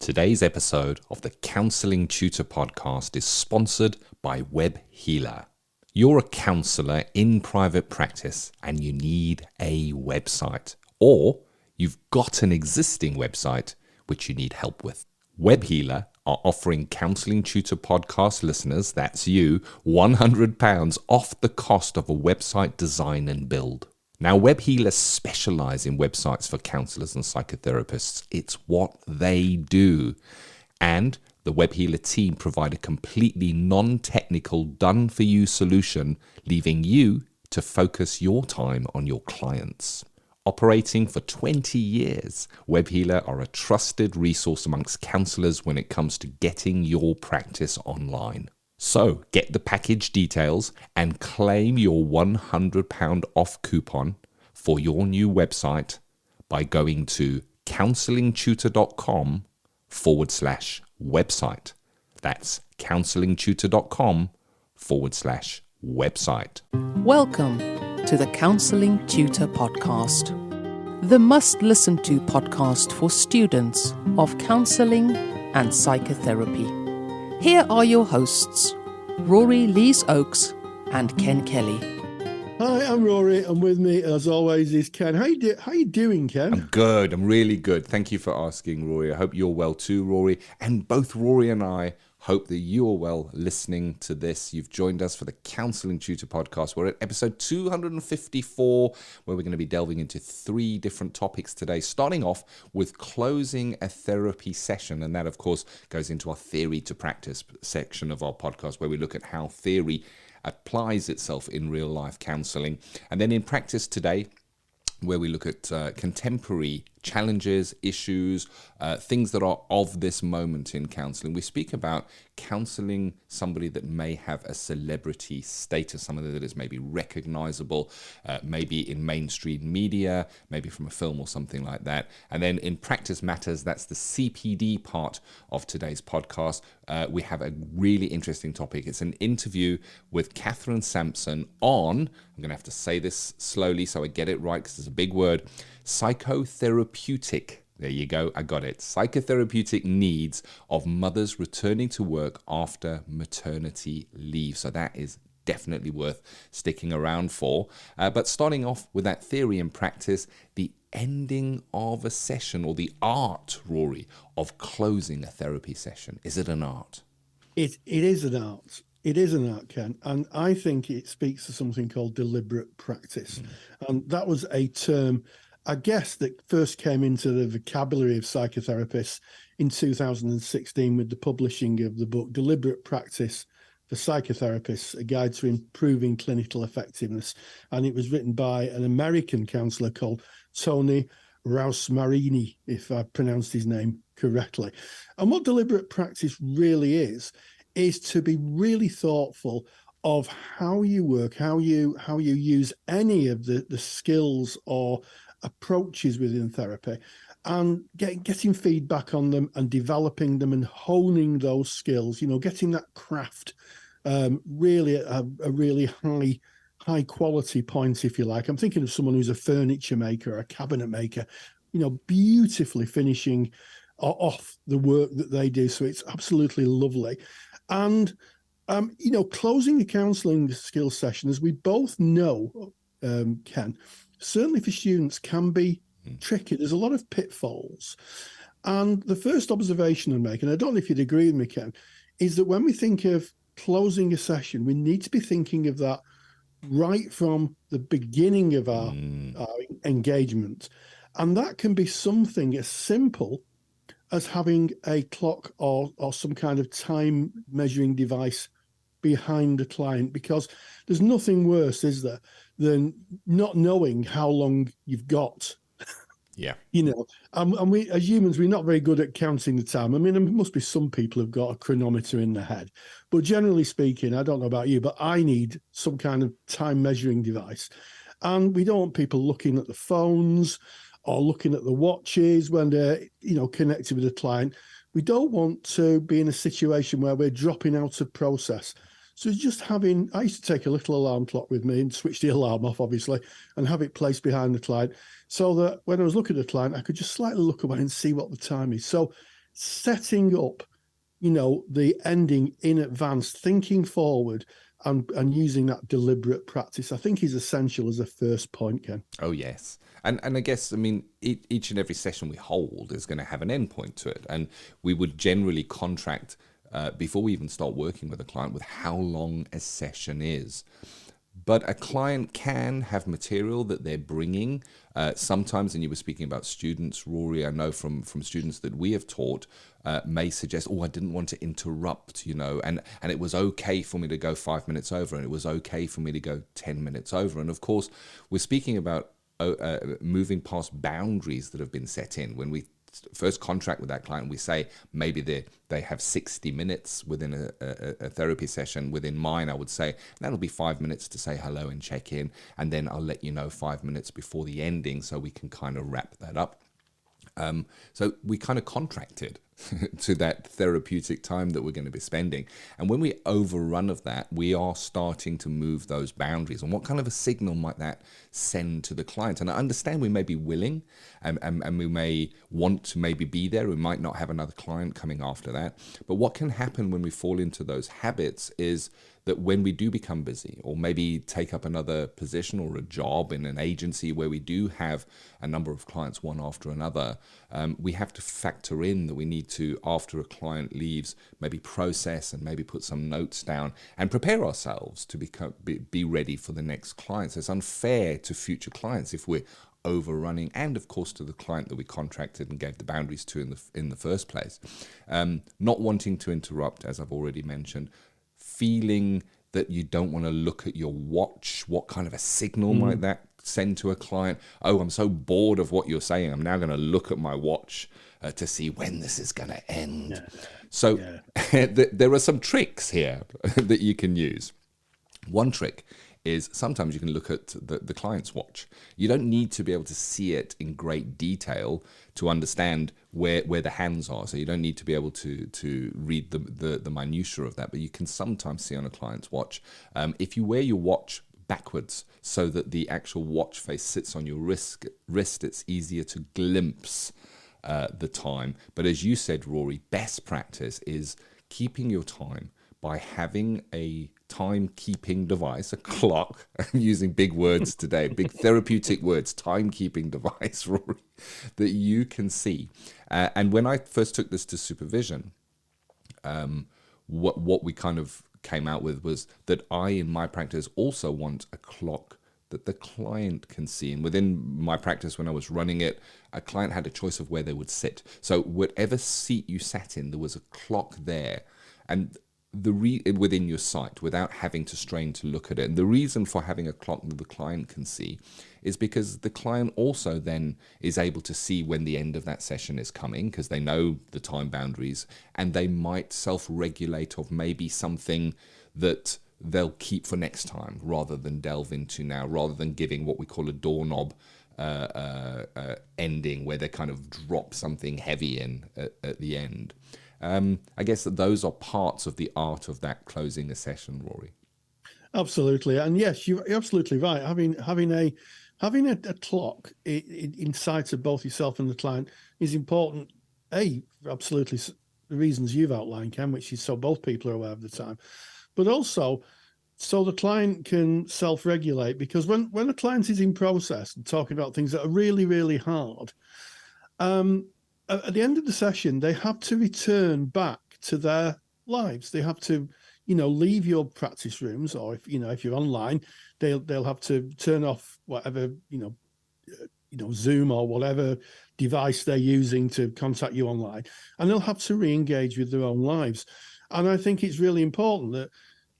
Today's episode of the Counselling Tutor Podcast is sponsored by Web Healer. You're a counsellor in private practice and you need a website, or you've got an existing website which you need help with. Web Healer are offering Counselling Tutor Podcast listeners, that's you, £100 off the cost of a website design and build. Now, Web Healers specialise in websites for counsellors and psychotherapists. It's what they do. And the Web Healer team provide a completely non-technical, done-for-you solution, leaving you to focus your time on your clients. Operating for 20 years, Web Healer are a trusted resource amongst counsellors when it comes to getting your practice online. So get the package details and claim your £100 off coupon for your new website by going to counsellingtutor.com/website. That's counsellingtutor.com/website. Welcome to the Counselling Tutor Podcast, the must-listen-to podcast for students of counselling and psychotherapy. Here are your hosts, Rory Lees-Oakes and Ken Kelly. Hi, I'm Rory, and with me, as always, is Ken. How you doing, Ken? I'm good. I'm really good. Thank you for asking, Rory. I hope you're well too, Rory. And both Rory and I hope that you are well listening to this. You've joined us for the Counselling Tutor Podcast. We're at episode 254, where we're going to be delving into 3 different topics today, starting off with closing a therapy session. And that, of course, goes into our theory to practice section of our podcast, where we look at how theory applies itself in real life counselling. And then in practice today, where we look at contemporary challenges, issues, things that are of this moment in counselling. We speak about counselling somebody that may have a celebrity status, somebody that is maybe recognisable, maybe in mainstream media, maybe from a film or something like that. And then in Practice Matters, that's the CPD part of today's podcast. We have a really interesting topic. It's an interview with Catherine Samson on, I'm going to have to say this slowly so I get it right because it's a big word, psychotherapeutic. There you go, I got it. Psychotherapeutic needs of mothers returning to work after maternity leave. So that is definitely worth sticking around for. But starting off with that theory and practice, the ending of a session, or the art, Rory, of closing a therapy session. Is it an art? It is an art. It is an art, Ken, and I think it speaks to something called deliberate practice. And that was a term, I guess, that first came into the vocabulary of psychotherapists in 2016 with the publishing of the book Deliberate Practice for Psychotherapists, A Guide to Improving Clinical Effectiveness. And it was written by an American counsellor called Tony Rausmarini, if I pronounced his name correctly. And what deliberate practice really is to be really thoughtful of how you work, how you use any of the skills or approaches within therapy, and getting feedback on them and developing them and honing those skills, getting that craft really at a really high quality point, if you like. I'm thinking of someone who's a furniture maker or a cabinet maker, beautifully finishing off the work that they do. So it's absolutely lovely. And, closing a counselling skills session, as we both know, Ken, certainly for students can be tricky. There's a lot of pitfalls. And the first observation I'm making, I don't know if you'd agree with me, Ken, is that when we think of closing a session, we need to be thinking of that right from the beginning of our engagement. And that can be something as simple as having a clock or some kind of time measuring device behind the client, because there's nothing worse, is there, than not knowing how long you've got. Yeah. And we, as humans, we're not very good at counting the time. I mean, there must be some people who've got a chronometer in their head, but generally speaking, I don't know about you, but I need some kind of time measuring device. And we don't want people looking at the phones or looking at the watches when they're, connected with a client. We don't want to be in a situation where we're dropping out of process. So just having, I used to take a little alarm clock with me and switch the alarm off, obviously, and have it placed behind the client so that when I was looking at the client, I could just slightly look away and see what the time is. So setting up, the ending in advance, thinking forward, and using that deliberate practice, I think is essential as a first point, Ken. Oh, yes. And I guess, I mean, each and every session we hold is going to have an endpoint to it. And we would generally contract before we even start working with a client with how long a session is. But a client can have material that they're bringing. Sometimes, and you were speaking about students, Rory, I know from students that we have taught, may suggest, I didn't want to interrupt, and it was okay for me to go 5 minutes over, and it was okay for me to go 10 minutes over. And of course, we're speaking about moving past boundaries that have been set in. When we first contract with that client, we say maybe they have 60 minutes within a therapy session. Within mine, I would say that'll be 5 minutes to say hello and check in, and then I'll let you know 5 minutes before the ending so we can kind of wrap that up. So we kind of contracted to that therapeutic time that we're going to be spending. And when we overrun of that, we are starting to move those boundaries. And what kind of a signal might that send to the client? And I understand we may be willing and we may want to maybe be there. We might not have another client coming after that. But what can happen when we fall into those habits is that when we do become busy, or maybe take up another position or a job in an agency where we do have a number of clients one after another, we have to factor in that we need to, after a client leaves, maybe process and maybe put some notes down and prepare ourselves to be ready for the next client. So it's unfair to future clients if we're overrunning, and of course to the client that we contracted and gave the boundaries to in the first place. Not wanting to interrupt, as I've already mentioned. Feeling that you don't want to look at your watch. What kind of a signal might that send to a client? I'm so bored of what you're saying, I'm now going to look at my watch to see when this is going to end. Yeah. So there are some tricks here that you can use. One trick is sometimes you can look at the client's watch. You don't need to be able to see it in great detail to understand where the hands are. So you don't need to be able to read the minutiae of that, but you can sometimes see on a client's watch. If you wear your watch backwards so that the actual watch face sits on your wrist, it's easier to glimpse the time. But as you said, Rory, best practice is keeping your time by having a timekeeping device, a clock. I'm using big words today, big therapeutic words, timekeeping device, Rory, that you can see. And when I first took this to supervision, what we kind of came out with was that I, in my practice, also want a clock that the client can see. And within my practice, when I was running it, a client had a choice of where they would sit. So whatever seat you sat in, there was a clock there. And within your sight, without having to strain to look at it. And the reason for having a clock that the client can see is because the client also then is able to see when the end of that session is coming, because they know the time boundaries, and they might self-regulate of maybe something that they'll keep for next time rather than delve into now, rather than giving what we call a doorknob ending, where they kind of drop something heavy in at the end. I guess that those are parts of the art of that closing a session, Rory. Absolutely, and yes, you're absolutely right. Having a clock in sight of both yourself and the client is important. Absolutely, the reasons you've outlined, Ken, which is so both people are aware of the time, but also so the client can self-regulate. Because when a client is in process and talking about things that are really, really hard, at the end of the session, they have to return back to their lives. They have to, leave your practice rooms, or if you're online, they'll have to turn off whatever, Zoom or whatever device they're using to contact you online, and they'll have to re-engage with their own lives. And I think it's really important that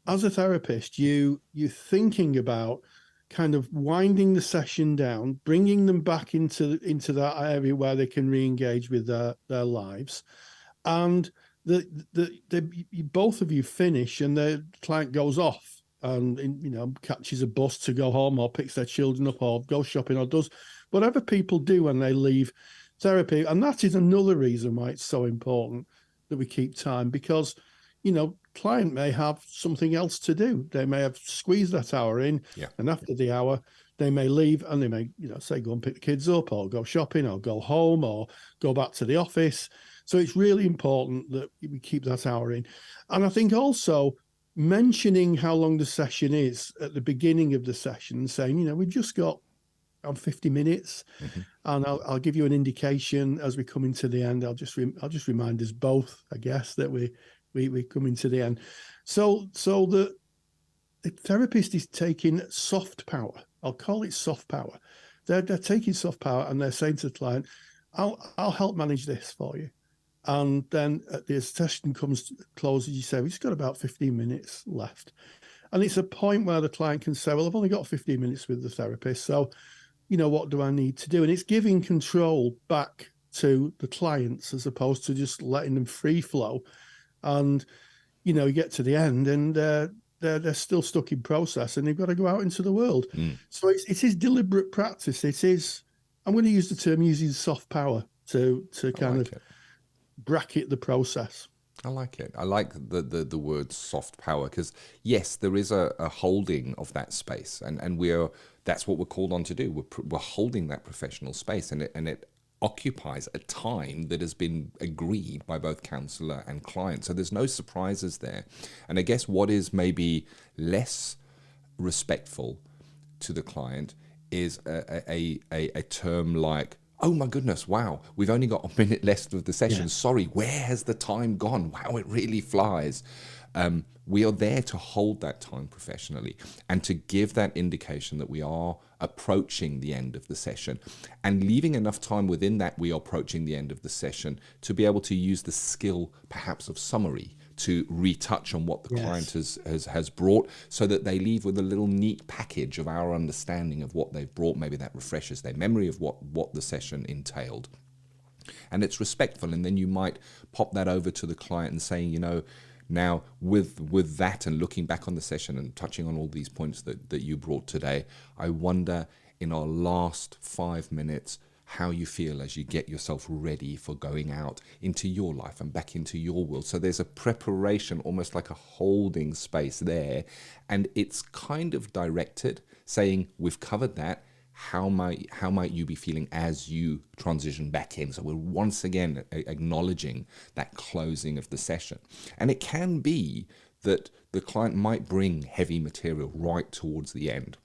as a therapist, you're thinking about kind of winding the session down, bringing them back into that area where they can re-engage with their lives, and both of you finish, and the client goes off and catches a bus to go home, or picks their children up, or goes shopping, or does whatever people do when they leave therapy. And that is another reason why it's so important that we keep time, because client may have something else to do. They may have squeezed that hour in, and after the hour, they may leave, and they may, say, go and pick the kids up, or go shopping, or go home, or go back to the office. So it's really important that we keep that hour in. And I think also mentioning how long the session is at the beginning of the session, saying, we've just got 50 minutes, and I'll give you an indication as we come into the end. I'll just remind us both, I guess, that we come into the end. So the therapist is taking soft power. I'll call it soft power. They're taking soft power, and they're saying to the client, I'll help manage this for you. And then at the session comes closes, you say, we've just got about 15 minutes left. And it's a point where the client can say, well, I've only got 15 minutes with the therapist. So, what do I need to do? And it's giving control back to the clients as opposed to just letting them free flow. And, you get to the end and they're still stuck in process and they've got to go out into the world. So it is deliberate practice. It is, I'm going to use the term using soft power to kind of bracket the process. I like it. I like the word soft power because, yes, there is a holding of that space, and that's what we're called on to do. We're holding that professional space, and it occupies a time that has been agreed by both counsellor and client. So there's no surprises there. And I guess what is maybe less respectful to the client is a term like, oh my goodness, wow, we've only got a minute left of the session. Yeah. Sorry, where has the time gone? Wow, it really flies. We are there to hold that time professionally and to give that indication that we are approaching the end of the session and leaving enough time within that we are approaching the end of the session to be able to use the skill perhaps of summary to retouch on what the client has brought so that they leave with a little neat package of our understanding of what they've brought. Maybe that refreshes their memory of what the session entailed. And it's respectful. And then you might pop that over to the client and saying, now with that and looking back on the session and touching on all these points that you brought today, I wonder in our last 5 minutes, how you feel as you get yourself ready for going out into your life and back into your world. So there's a preparation, almost like a holding space there. And it's kind of directed, saying, we've covered that. How might you be feeling as you transition back in? So we're once again acknowledging that closing of the session. And it can be that the client might bring heavy material right towards the end.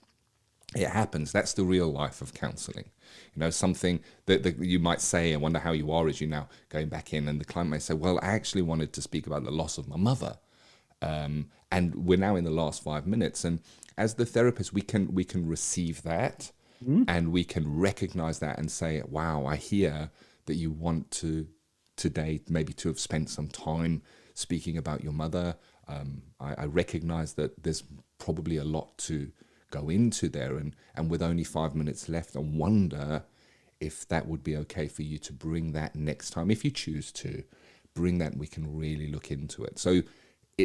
It happens. That's the real life of counselling. Something that you might say, I wonder how you are as you now going back in, and the client may say, well, I actually wanted to speak about the loss of my mother. And we're now in the last 5 minutes. And as the therapist, we can receive that and we can recognize that and say, wow, I hear that you want to today maybe to have spent some time speaking about your mother. I recognize that there's probably a lot to go into there, and with only 5 minutes left, I wonder if that would be okay for you to bring that next time. If you choose to bring that, we can really look into it. So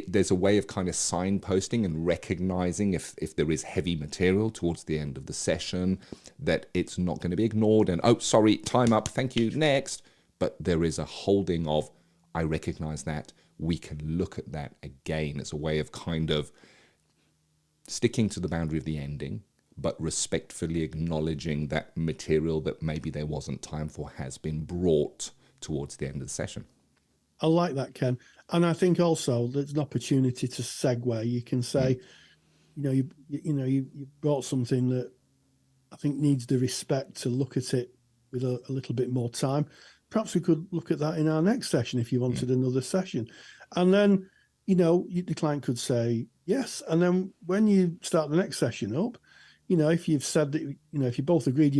there's a way of kind of signposting and recognizing if there is heavy material towards the end of the session, that it's not going to be ignored and, oh, sorry, time up, thank you, next. But there is a holding of, I recognize that, we can look at that again. It's a way of kind of sticking to the boundary of the ending, but respectfully acknowledging that material that maybe there wasn't time for has been brought towards the end of the session. I like that, Ken. And I think also there's an opportunity to segue. You can say, you brought something that I think needs the respect to look at it with a little bit more time. Perhaps we could look at that in our next session if you wanted another session. And then, the client could say yes. And then when you start the next session up, if you've said that, if you both agreed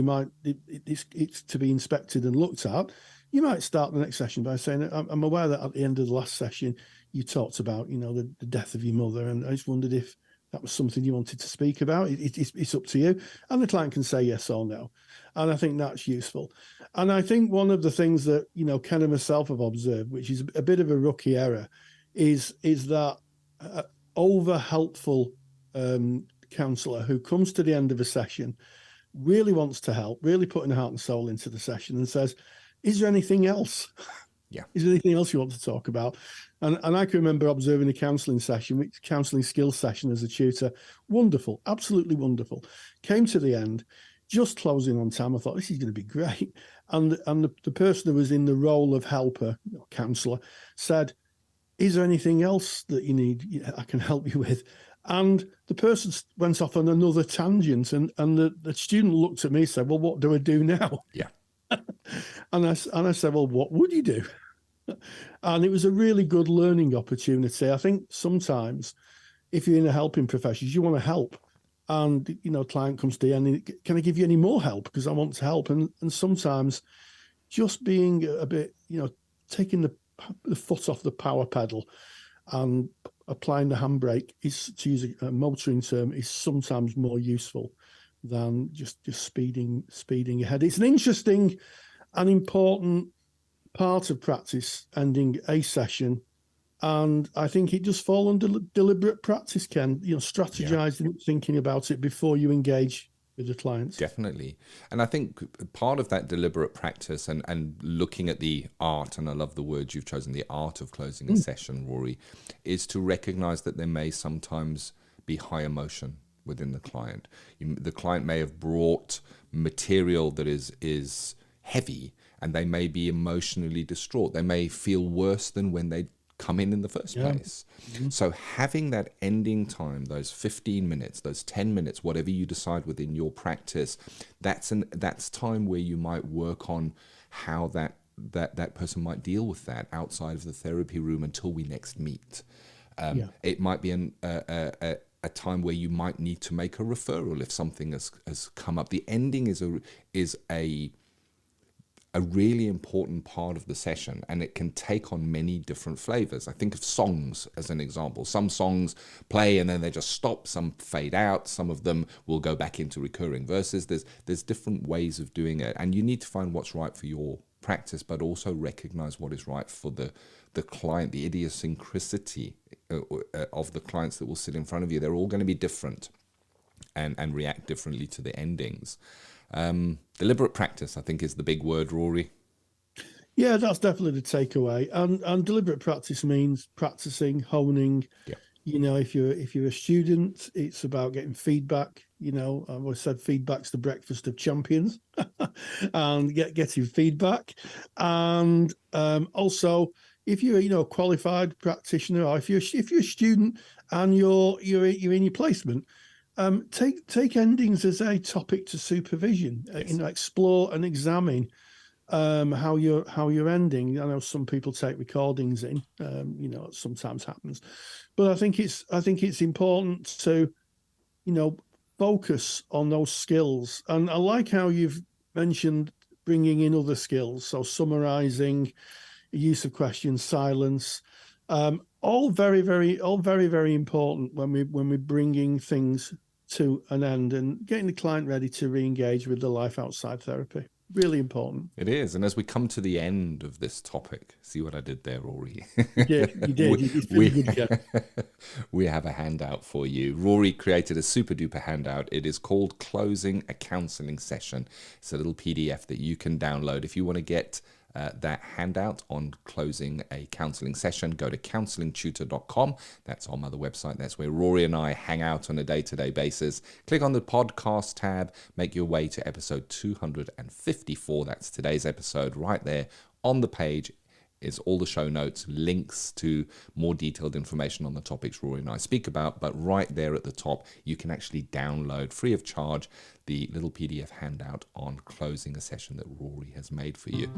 it's to be inspected and looked at, you might start the next session by saying, I'm aware that at the end of the last session, you talked about, the death of your mother. And I just wondered if that was something you wanted to speak about. It's up to you. And the client can say yes or no. And I think that's useful. And I think one of the things that, Ken and myself have observed, which is a bit of a rookie error, is that over helpful counsellor who comes to the end of a session, really wants to help, really putting heart and soul into the session and says, is there anything else? Yeah. Is there anything else you want to talk about? And I can remember observing a counselling session, counselling skills session as a tutor. Wonderful, absolutely wonderful. Came to the end. just closing on time. I thought, this is going to be great. And the person who was in the role of helper, counsellor, said, is there anything else that you need I can help you with? And the person went off on another tangent, and the student looked at me and said, well, what do I do now? Yeah. And I said, well, what would you do? And it was a really good learning opportunity. I think sometimes if you're in a helping profession, you want to help. And, client comes to you and can I give you any more help? Because I want to help. And sometimes just being a bit, taking the foot off the power pedal and applying the handbrake is, to use a motoring term, is sometimes more useful than just speeding ahead. It's an interesting and important part of practice, ending a session. And I think it does fall under deliberate practice, Ken, strategizing, thinking about it before you engage with the clients. Definitely. And I think part of that deliberate practice and looking at the art, and I love the word you've chosen, the art of closing a session, Rory, is to recognize that there may sometimes be high emotion within the client. The client may have brought material that is heavy, and they may be emotionally distraught. They may feel worse than when they come in the first place. So having that ending time, those 15 minutes, those 10 minutes, whatever you decide within your practice, that's time where you might work on how that person might deal with that outside of the therapy room until we next meet. It might be a time where you might need to make a referral if something has come up. The ending is a really important part of the session, and it can take on many different flavors. I think of songs as an example. Some songs play and then they just stop, some fade out, some of them will go back into recurring verses. There's different ways of doing it, and you need to find what's right for your practice, but also recognize what is right for the client, the idiosyncrasy of the clients that will sit in front of you. They're all going to be different and react differently to the endings. Deliberate practice, I think, is the big word, Rory. Yeah, that's definitely the takeaway. And deliberate practice means practicing, honing. Yeah. If you're a student, it's about getting feedback. I've always said feedback's the breakfast of champions, and getting feedback. And also, if you're a qualified practitioner, or if you're a student and you're in your placement, take endings as a topic to supervision. Yes. Explore and examine how you're ending. I know some people take recordings in. It sometimes happens, but I think it's important to focus on those skills. And I like how you've mentioned bringing in other skills. So summarizing, use of questions, silence. All very, very important when we're bringing things to an end and getting the client ready to re-engage with the life outside therapy. Really important. It is. And as we come to the end of this topic, see what I did there, Rory? You did. It's pretty good, Ken. We have a handout for you. Rory created a super duper handout. It is called Closing a Counselling Session. It's a little PDF that you can download. If you want to get that handout on closing a counselling session, go to counsellingtutor.com. That's our mother website. That's where Rory and I hang out on a day-to-day basis. Click on the podcast tab, make your way to episode 254. That's today's episode. Right there on the page is all the show notes, links to more detailed information on the topics Rory and I speak about. But right there at the top, you can actually download free of charge the little PDF handout on closing a session that Rory has made for you.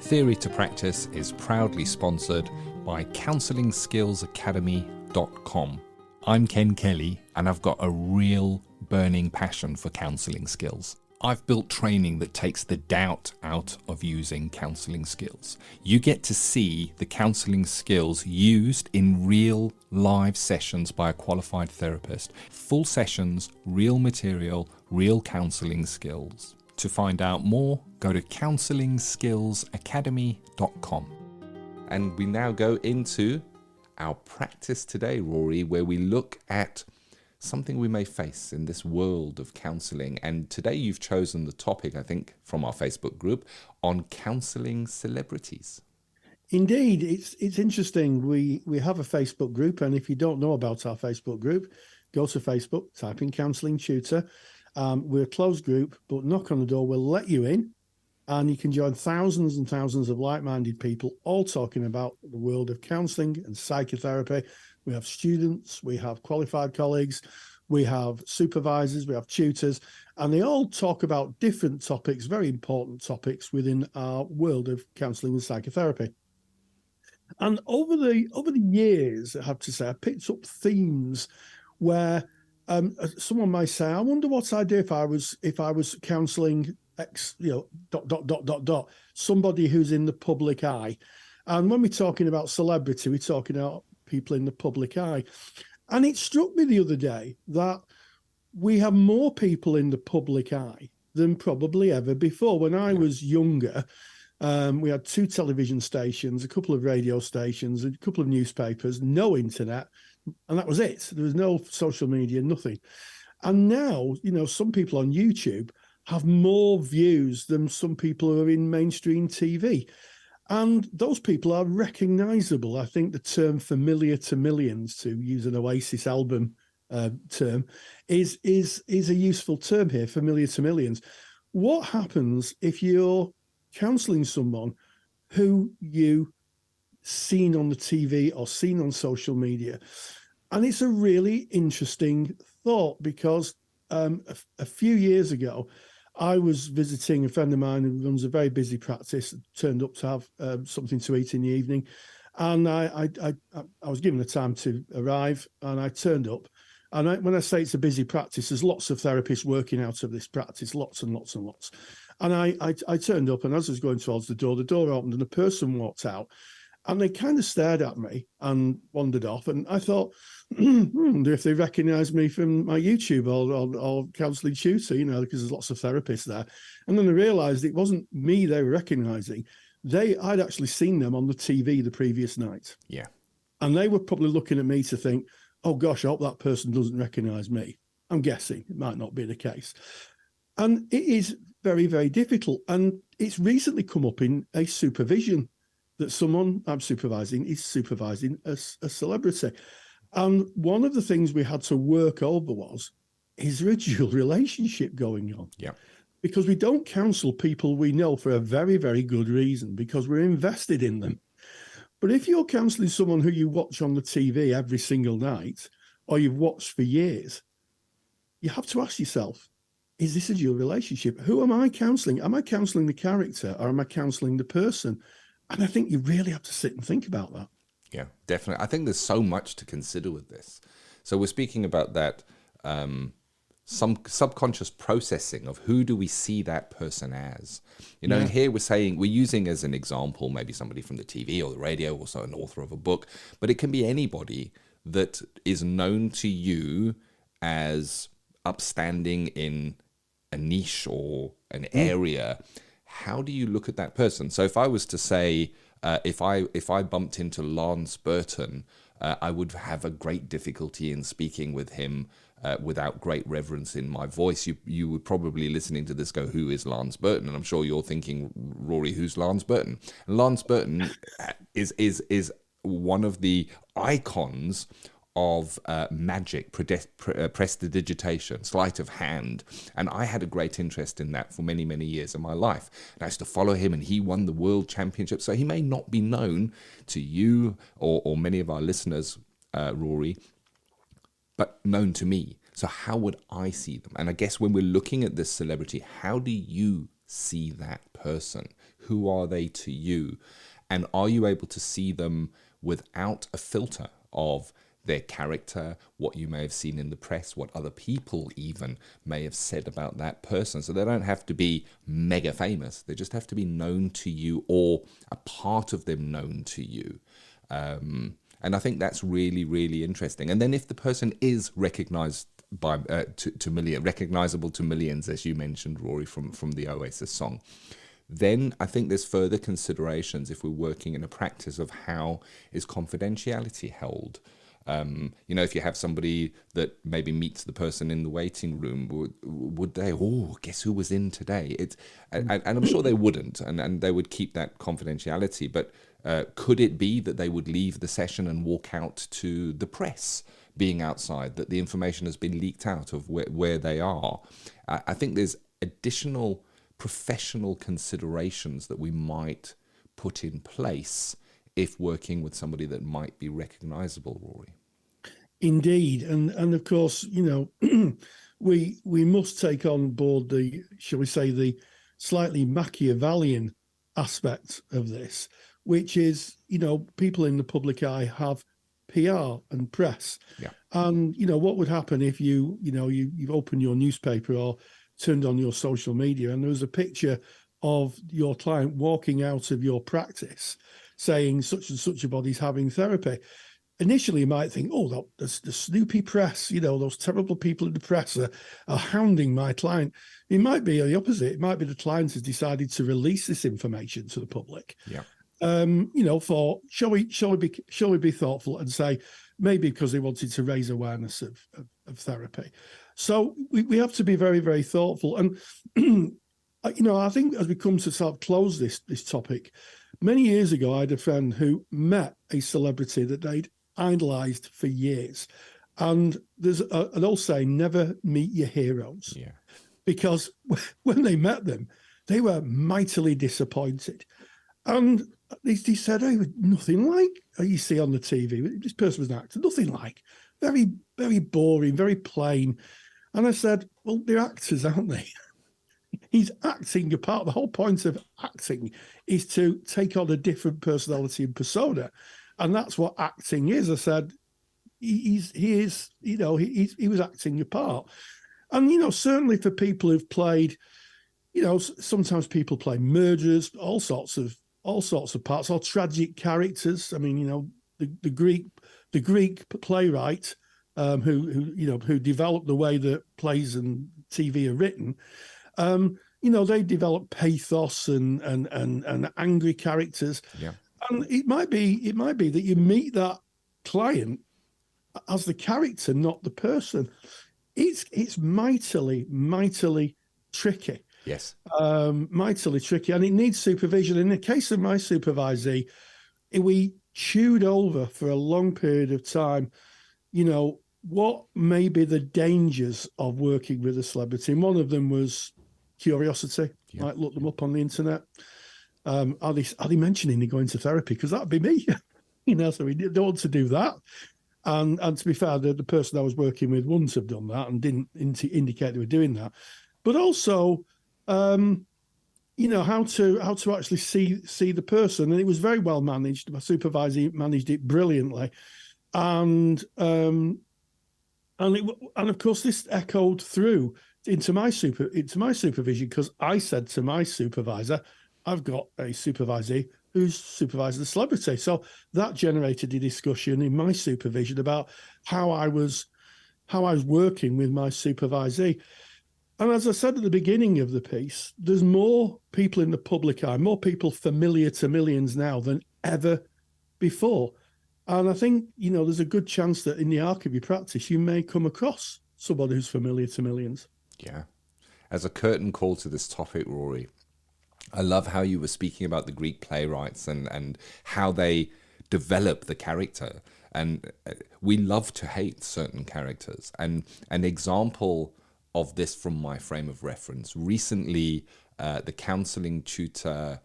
Theory to Practice is proudly sponsored by CounsellingSkillsAcademy.com. I'm Ken Kelly, and I've got a real burning passion for counselling skills. I've built training that takes the doubt out of using counselling skills. You get to see the counselling skills used in real live sessions by a qualified therapist. Full sessions, real material, real counselling skills. To find out more, go to CounsellingSkillsAcademy.com. And we now go into our practice today, Rory, where we look at something we may face in this world of counselling. And today you've chosen the topic, I think, from our Facebook group on counselling celebrities. Indeed, it's interesting. We have a Facebook group, and if you don't know about our Facebook group, go to Facebook, type in Counselling Tutor, We're a closed group, but knock on the door, we'll let you in. And you can join thousands and thousands of like-minded people all talking about the world of counselling and psychotherapy. We have students, we have qualified colleagues, we have supervisors, we have tutors, and they all talk about different topics, very important topics within our world of counselling and psychotherapy. And over the years, I have to say, I picked up themes where someone might say, "I wonder what I'd do if I was counselling X, somebody who's in the public eye." And when we're talking about celebrity, we're talking about people in the public eye. And it struck me the other day that we have more people in the public eye than probably ever before. When I was younger, we had 2 television stations, a couple of radio stations, a couple of newspapers, no internet, and that was it. There was no social media, nothing. And now, some people on YouTube have more views than some people who are in mainstream TV. And those people are recognizable. I think the term familiar to millions, to use an Oasis album term, is a useful term here, familiar to millions. What happens if you're counselling someone who you seen on the TV or seen on social media? And it's a really interesting thought, because a few years ago, I was visiting a friend of mine who runs a very busy practice, turned up to have something to eat in the evening. And I was given the time to arrive, and I turned up. And when I say it's a busy practice, there's lots of therapists working out of this practice, lots and lots and lots. And I turned up, and as I was going towards the door opened and a person walked out, and they kind of stared at me and wandered off. And I thought, wonder if they recognise me from my YouTube or Counselling Tutor, because there's lots of therapists there. And then I realised it wasn't me they were recognising. I'd actually seen them on the TV the previous night. Yeah. And they were probably looking at me to think, oh gosh, I hope that person doesn't recognise me. I'm guessing it might not be the case. And it is very, very difficult. And it's recently come up in a supervision that someone I'm supervising is supervising a celebrity. And one of the things we had to work over was, is there a dual relationship going on? Yeah. Because we don't counsel people we know for a very, very good reason, because we're invested in them. But if you're counselling someone who you watch on the TV every single night, or you've watched for years, you have to ask yourself, is this a dual relationship? Who am I counselling? Am I counselling the character, or am I counselling the person? And I think you really have to sit and think about that. Yeah, definitely. I think there's so much to consider with this. So we're speaking about that some subconscious processing of who do we see that person as. And here we're using as an example maybe somebody from the TV or the radio, also an author of a book, but it can be anybody that is known to you as upstanding in a niche or an area. How do you look at that person? So if I was to say, if I bumped into Lance Burton, I would have a great difficulty in speaking with him without great reverence in my voice. You would probably, listening to this, go, who is Lance Burton? And I'm sure you're thinking, Rory, who's Lance Burton? And Lance Burton is one of the icons of magic, prestidigitation, sleight of hand. And I had a great interest in that for many, many years of my life. And I used to follow him, and he won the world championship. So he may not be known to you or many of our listeners, Rory, but known to me. So how would I see them? And I guess when we're looking at this celebrity, how do you see that person? Who are they to you? And are you able to see them without a filter of their character, what you may have seen in the press, what other people even may have said about that person? So they don't have to be mega famous. They just have to be known to you, or a part of them known to you. And I think that's really, really interesting. And then if the person is recognized by recognizable to millions, as you mentioned, Rory, from the Oasis song, then I think there's further considerations if we're working in a practice of how is confidentiality held. If you have somebody that maybe meets the person in the waiting room, would they, guess who was in today? And I'm sure they wouldn't, and they would keep that confidentiality. But Could it be that they would leave the session and walk out to the press being outside, that the information has been leaked out of where they are? I think there's additional professional considerations that we might put in place if working with somebody that might be recognizable, Rory. Indeed. And of course, we must take on board the, shall we say, the slightly Machiavellian aspect of this, which is, people in the public eye have PR and press. Yeah. And, what would happen if you opened your newspaper or turned on your social media and there was a picture of your client walking out of your practice saying such and such a body's having therapy? Initially, you might think, oh, the snoopy press, those terrible people in the press are hounding my client. It might be the opposite. It might be the client has decided to release this information to the public. Yeah. For shall we be thoughtful and say maybe because they wanted to raise awareness of therapy. So we have to be very, very thoughtful. And I think as we come to sort of close this topic, many years ago I had a friend who met a celebrity that they'd idolized for years. And there's an old saying, never meet your heroes. Yeah. Because when they met them, they were mightily disappointed. And he said, hey, nothing like you see on the TV. This person was an actor, nothing like. Very, very boring, very plain. And I said, well, they're actors, aren't they? He's acting a part. The whole point of acting is to take on a different personality and persona. And that's what acting is. I said, he was acting a part. And, certainly for people who've played, sometimes people play murderers, all sorts of parts, or tragic characters. I mean, the Greek playwright who developed the way that plays and TV are written. They develop pathos and angry characters. Yeah. And it might be that you meet that client as the character, not the person. It's mightily tricky. Yes. Mightily tricky, and it needs supervision. In the case of my supervisee, we chewed over for a long period of time, what may be the dangers of working with a celebrity. And one of them was curiosity. Yeah. Might look them up on the internet. Are they mentioning they're going to therapy? Because that'd be me, so we don't want to do that. And to be fair, the person I was working with wouldn't have done that and didn't indicate they were doing that. But also, how to actually see the person. And it was very well managed. My supervisor managed it brilliantly. And of course, this echoed through into my supervision, because I said to my supervisor, I've got a supervisee who's supervising the celebrity. So that generated a discussion in my supervision about how I was working with my supervisee. And as I said at the beginning of the piece, there's more people in the public eye, more people familiar to millions now than ever before. And I think, there's a good chance that in the arc of your practice, you may come across somebody who's familiar to millions. Yeah. As a curtain call to this topic, Rory, I love how you were speaking about the Greek playwrights and how they develop the character. And we love to hate certain characters. And an example of this from my frame of reference, recently the Counselling Tutor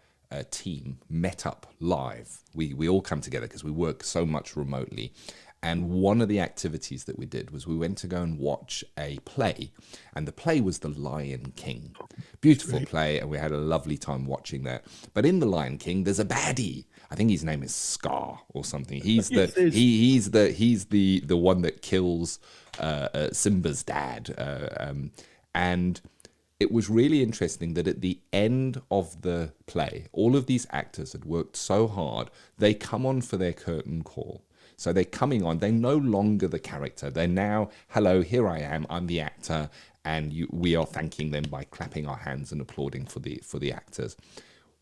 team met up live. We all come together because we work so much remotely. And one of the activities that we did was we went to go and watch a play. And the play was The Lion King. Beautiful play, and we had a lovely time watching that. But in The Lion King, there's a baddie. I think his name is Scar or something. He's the one that kills Simba's dad. And it was really interesting that at the end of the play, all of these actors had worked so hard, they come on for their curtain call. So they're coming on, they're no longer the character. They're now, hello, here I am, I'm the actor, and we are thanking them by clapping our hands and applauding for the actors.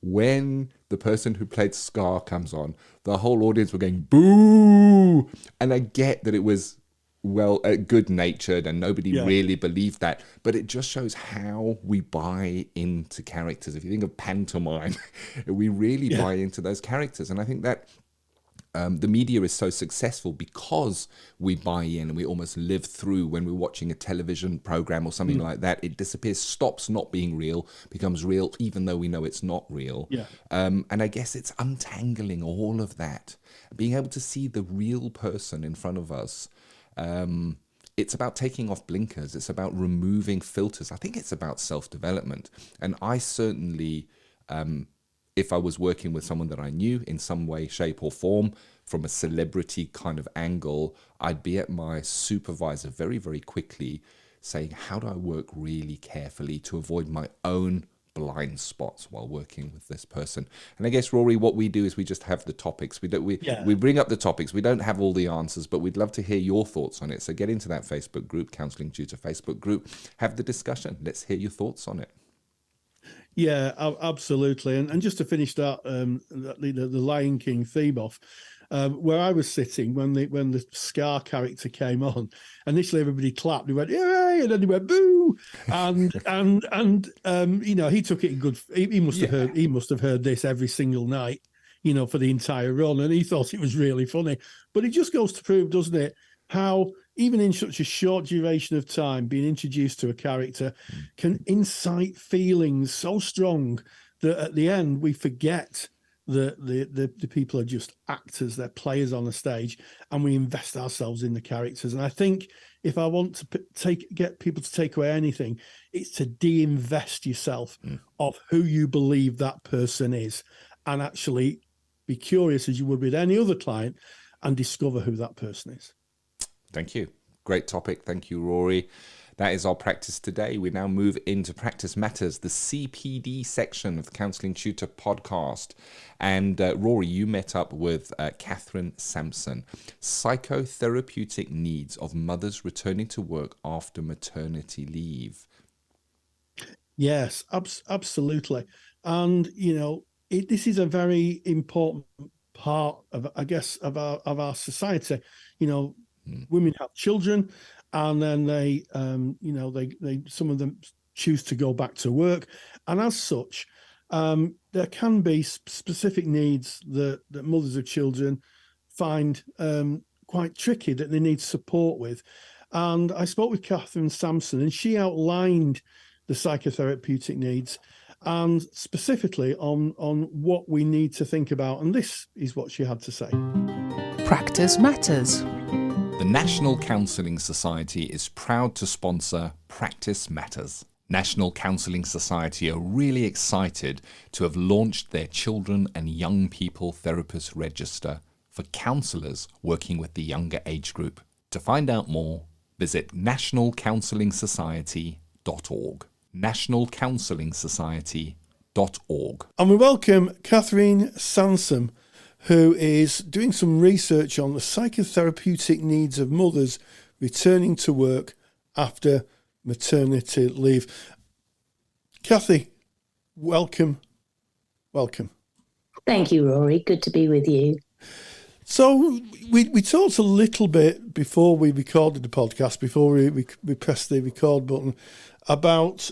When the person who played Scar comes on, the whole audience were going, boo! And I get that it was well, good-natured, and nobody Yeah. really believed that. But it just shows how we buy into characters. If you think of pantomime, we really buy into those characters. And I think that the media is so successful because we buy in and we almost live through when we're watching a television program or something like that. It disappears, stops not being real, becomes real, even though we know it's not real. Yeah. And I guess it's untangling all of that, being able to see the real person in front of us. It's about taking off blinkers. It's about removing filters. I think it's about self-development. And I certainly, if I was working with someone that I knew in some way, shape or form, from a celebrity kind of angle, I'd be at my supervisor very, very quickly saying, how do I work really carefully to avoid my own blind spots while working with this person? And I guess, Rory, what we do is we just have the topics. We bring up the topics. We don't have all the answers, but we'd love to hear your thoughts on it. So get into that Facebook group, Counselling Tutor Facebook group, have the discussion. Let's hear your thoughts on it. Yeah, absolutely. And just to finish that, the Lion King theme off, where I was sitting when the Scar character came on, initially everybody clapped. He went, "Yay!" and then he went, "Boo!" And he took it in good. He must have heard this every single night, for the entire run, and he thought it was really funny. But it just goes to prove, doesn't it, how even in such a short duration of time, being introduced to a character can incite feelings so strong that at the end we forget that the people are just actors, they're players on the stage, and we invest ourselves in the characters. And I think if I want to get people to take away anything, it's to de-invest yourself of who you believe that person is, and actually be curious as you would with any other client and discover who that person is. Thank you. Great topic. Thank you, Rory. That is our practice today. We now move into Practice Matters, the CPD section of the Counselling Tutor Podcast. And Rory, you met up with Catherine Samson. Psychotherapeutic needs of mothers returning to work after maternity leave. Yes, absolutely. And, this is a very important part of, I guess, of our society. Women have children, and then they some of them choose to go back to work, and as such, there can be specific needs that mothers of children find quite tricky, that they need support with. And I spoke with Catherine Samson, and she outlined the psychotherapeutic needs, and specifically on what we need to think about. And this is what she had to say. Practice Matters. The National Counselling Society is proud to sponsor Practice Matters. National Counselling Society are really excited to have launched their Children and Young People Therapist Register for counsellors working with the younger age group. To find out more, visit nationalcounselingsociety.org. nationalcounselingsociety.org. And we welcome Catherine Samson, who is doing some research on the psychotherapeutic needs of mothers returning to work after maternity leave. Kathy, welcome. Thank you, Rory. Good to be with you. So we talked a little bit before we recorded the podcast, before we pressed the record button, about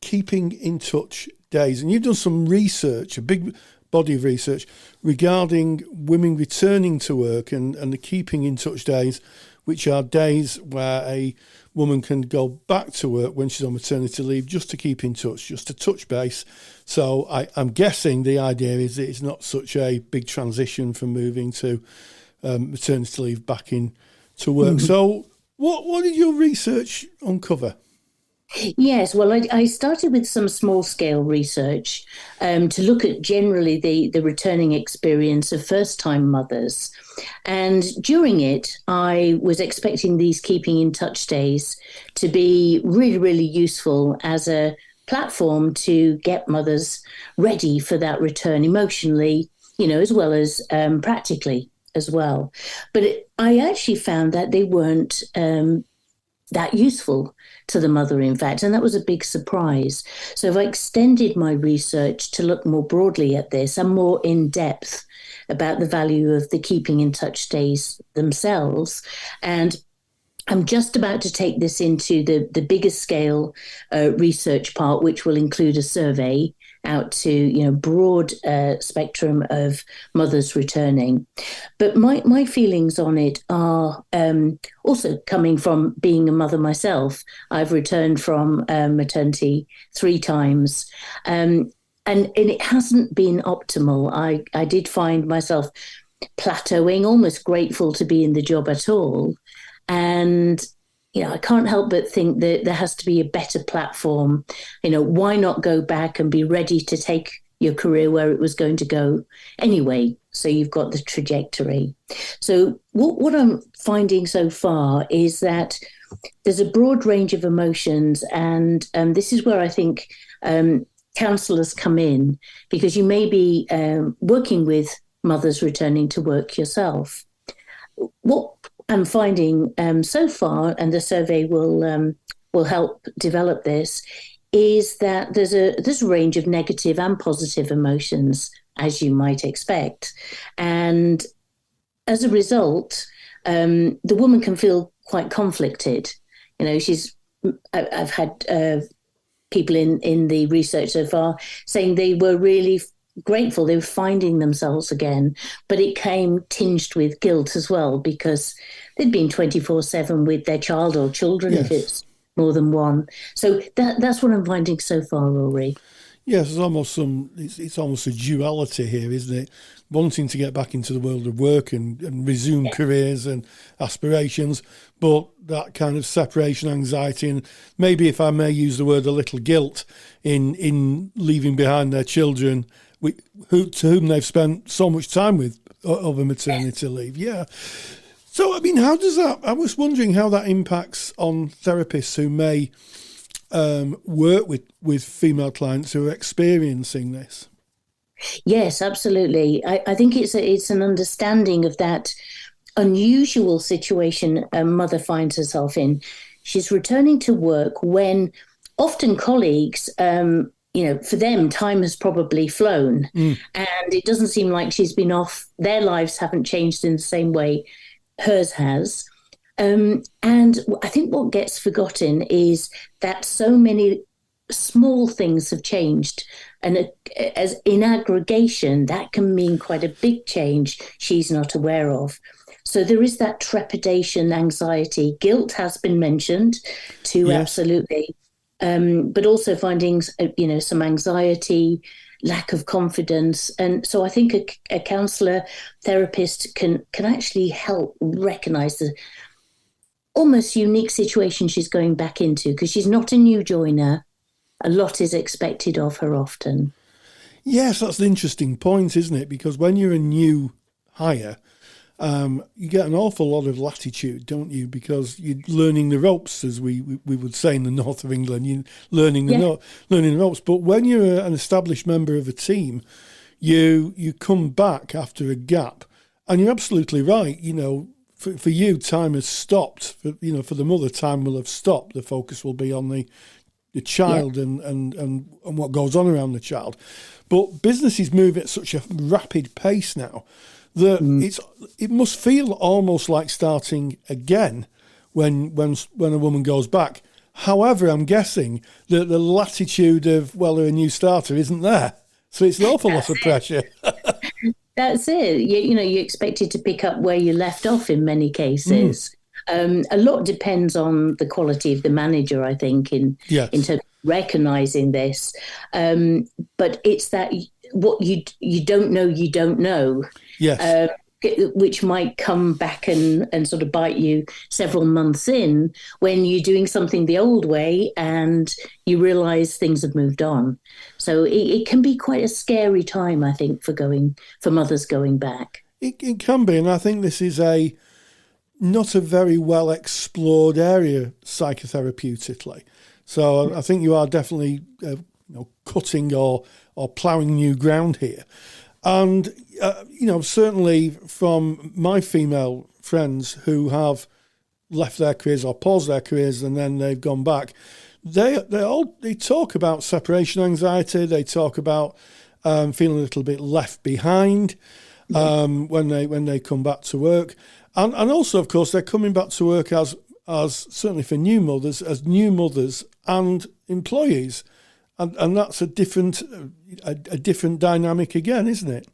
keeping in touch days. And you've done some research, a big body of research regarding women returning to work and the keeping in touch days, which are days where a woman can go back to work when she's on maternity leave just to keep in touch, just to touch base. So I'm guessing the idea is that it's not such a big transition from moving to maternity leave back in to work. Mm-hmm. So what did your research uncover? Yes, well, I started with some small-scale research to look at generally the returning experience of first-time mothers. And during it, I was expecting these keeping in touch days to be really, really useful as a platform to get mothers ready for that return emotionally, as well as practically as well. But I actually found that they weren't that useful to the mother, in fact, and that was a big surprise. So I extended my research to look more broadly at this and more in depth about the value of the keeping in touch days themselves. And I'm just about to take this into the bigger scale research part, which will include a survey out to broad spectrum of mothers returning. But my feelings on it are also coming from being a mother myself. I've returned from maternity 3 times, and it hasn't been optimal. I did find myself plateauing, almost grateful to be in the job at all. And, I can't help but think that there has to be a better platform. Why not go back and be ready to take your career where it was going to go anyway? So you've got the trajectory. So what I'm finding so far is that there's a broad range of emotions. And this is where I think counsellors come in, because you may be working with mothers returning to work yourself. What I'm finding so far, and the survey will help develop this, is that there's a range of negative and positive emotions, as you might expect, and as a result, the woman can feel quite conflicted. I've had people in the research so far saying they were really grateful, they were finding themselves again, but it came tinged with guilt as well, because they'd been 24/7 with their child or children, yes, if it's more than one. So that's what I'm finding so far, Rory. Yes, it's almost a duality here, isn't it? Wanting to get back into the world of work and resume careers and aspirations, but that kind of separation anxiety, and maybe, if I may use the word, a little guilt in leaving behind their children, to whom they've spent so much time with over maternity leave. Yeah. So, how does that, I was wondering how that impacts on therapists who may work with female clients who are experiencing this. Yes, absolutely. I think it's an understanding of that unusual situation a mother finds herself in. She's returning to work when often colleagues, for them, time has probably flown, and it doesn't seem like she's been off. Their lives haven't changed in the same way hers has. And I think what gets forgotten is that so many small things have changed. And as in aggregation, that can mean quite a big change she's not aware of. So there is that trepidation, anxiety. Guilt has been mentioned too, yes, absolutely. But also finding, some anxiety, lack of confidence. And so I think a counsellor, therapist can actually help recognise the almost unique situation she's going back into, because she's not a new joiner. A lot is expected of her often. Yes, that's the interesting point, isn't it? Because when you're a new hire, you get an awful lot of latitude, don't you? Because you're learning the ropes, as we would say in the north of England. You're learning the ropes. But when you're an established member of a team, you come back after a gap, and you're absolutely right. For you, time has stopped. For the mother, time will have stopped. The focus will be on the child, and what goes on around the child. But businesses move at such a rapid pace now that it must feel almost like starting again when a woman goes back. However, I'm guessing that the latitude of, they're a new starter isn't there. So it's an awful lot of pressure. That's it. You're expected to pick up where you left off in many cases. A lot depends on the quality of the manager, I think, in terms of recognising this. But it's that what you don't know. Yes. Which might come back and sort of bite you several months in when you're doing something the old way and you realise things have moved on. So it can be quite a scary time, I think, for mothers going back. It can be, and I think this is not a very well explored area psychotherapeutically. So I think you are definitely cutting or ploughing new ground here. And, certainly from my female friends who have left their careers or paused their careers and then they've gone back, they talk about separation anxiety. They talk about feeling a little bit left behind. when they come back to work, and also of course they're coming back to work as certainly for new mothers and employees, and that's a different dynamic again, isn't it?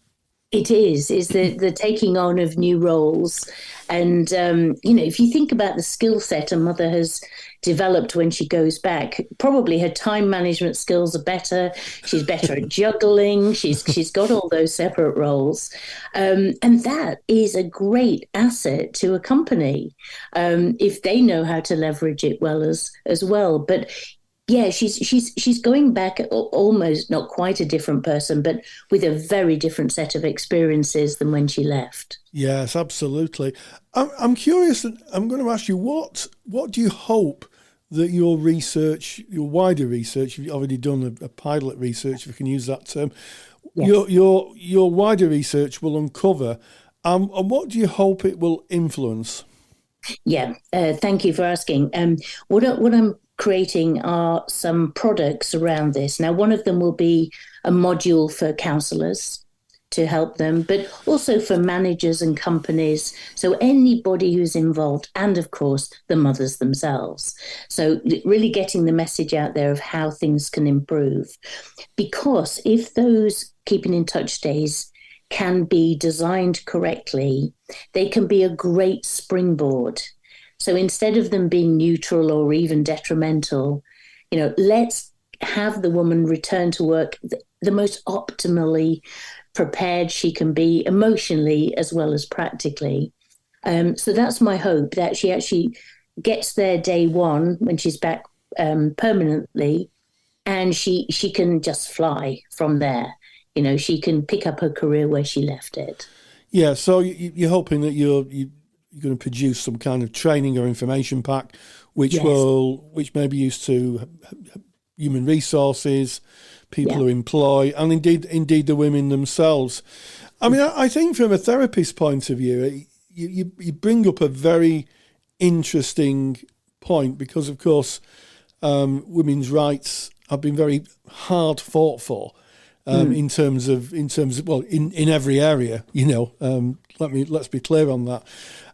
It is the taking on of new roles. And, if you think about the skill set a mother has developed when she goes back, probably her time management skills are better. She's better at juggling. She's got all those separate roles. And that is a great asset to a company if they know how to leverage it well as well. But yeah, she's going back almost not quite a different person, but with a very different set of experiences than when she left. Yes, absolutely. I'm curious. I'm going to ask you what do you hope that your research, your wider research, you've already done a pilot research, if we can use that term, yes. your wider research will uncover, and what do you hope it will influence? Yeah, thank you for asking. What I'm creating are some products around this. Now, one of them will be a module for counsellors to help them, but also for managers and companies. So anybody who's involved, and of course, the mothers themselves. So really getting the message out there of how things can improve. Because if those keeping in touch days can be designed correctly, they can be a great springboard. So instead of them being neutral or even detrimental, let's have the woman return to work the most optimally prepared she can be emotionally as well as practically. So that's my hope, that she actually gets there day one when she's back permanently, and she can just fly from there. She can pick up her career where she left it. Yeah, so you're hoping that you're going to produce some kind of training or information pack, which may be used to human resources, people who employ, and indeed the women themselves. I mean, I think from a therapist's point of view, you bring up a very interesting point, because of course women's rights have been very hard fought for. In terms of in every area, let's be clear on that.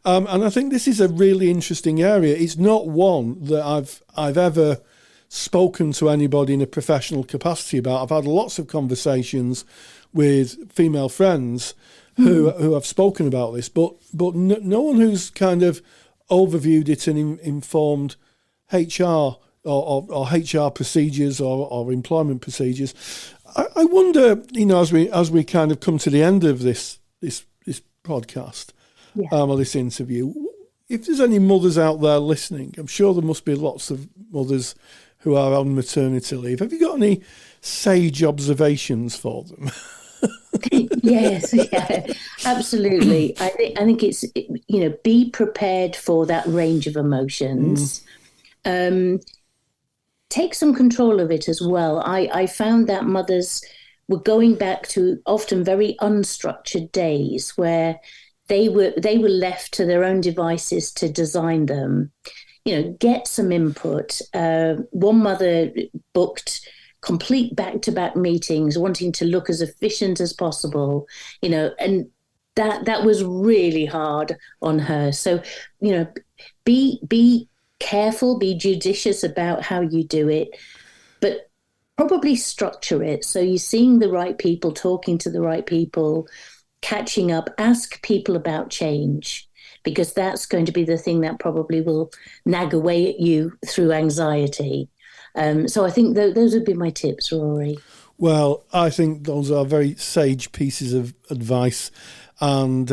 And I think this is a really interesting area. It's not one that I've ever spoken to anybody in a professional capacity about. I've had lots of conversations with female friends who have spoken about this, but no one who's kind of overviewed it and informed HR or HR procedures or employment procedures. I wonder, as we kind of come to the end of this podcast, or this interview, if there's any mothers out there listening, I'm sure there must be lots of mothers who are on maternity leave. Have you got any sage observations for them? Yes, absolutely. I think it's, be prepared for that range of emotions. Take some control of it as well. I found that mothers were going back to often very unstructured days where they were left to their own devices to design them. Get some input. One mother booked complete back-to-back meetings, wanting to look as efficient as possible, and that was really hard on her. So, be careful, be judicious about how you do it, but probably structure it so you're seeing the right people, talking to the right people, catching up, ask people about change, because that's going to be the thing that probably will nag away at you through anxiety. So I think those would be my tips, Rory. Well, I think those are very sage pieces of advice. And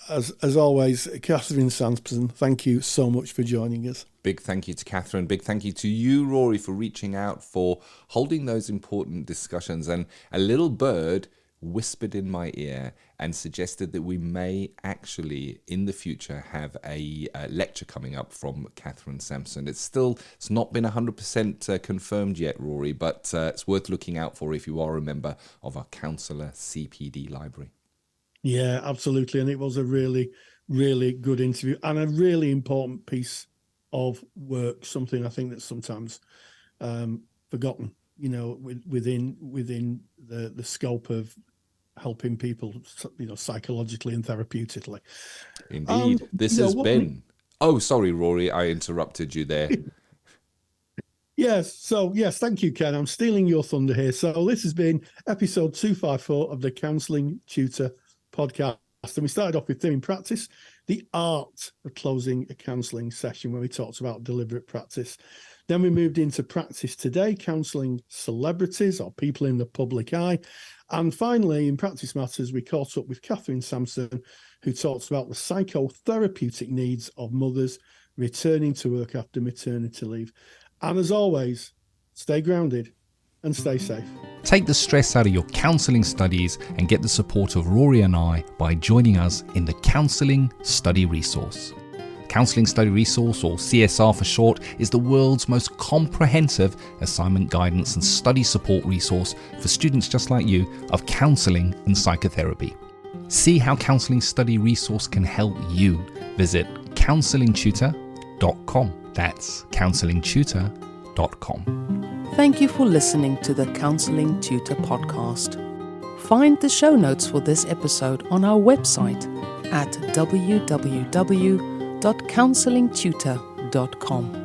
as always, Catherine Samson, thank you so much for joining us. Big thank you to Catherine. Big thank you to you, Rory, for reaching out, for holding those important discussions. And a little bird whispered in my ear and suggested that we may actually in the future have a lecture coming up from Catherine Samson. It's not been 100% confirmed yet, Rory, but it's worth looking out for if you are a member of our Counsellor CPD library. Yeah, absolutely. And it was a really, really good interview and a really important piece of work, something I think that's sometimes forgotten, within the scope of helping people, psychologically and therapeutically. Indeed. This has been... Oh, sorry, Rory, I interrupted you there. Yes, thank you, Ken. I'm stealing your thunder here. So this has been episode 254 of the Counselling Tutor Podcast. And we started off with theory and practice, the art of closing a counselling session, where we talked about deliberate practice. Then we moved into practice today, counselling celebrities or people in the public eye. And finally, in Practice Matters, we caught up with Catherine Samson, who talks about the psychotherapeutic needs of mothers returning to work after maternity leave. And as always, stay grounded and stay safe. Take the stress out of your counselling studies and get the support of Rory and I by joining us in the Counselling Study Resource. Counselling Study Resource, or CSR for short, is the world's most comprehensive assignment guidance and study support resource for students just like you of counselling and psychotherapy. See how Counselling Study Resource can help you. Visit counsellingtutor.com. That's counsellingtutor.com. Thank you for listening to the Counselling Tutor Podcast. Find the show notes for this episode on our website at www.counsellingtutor.com.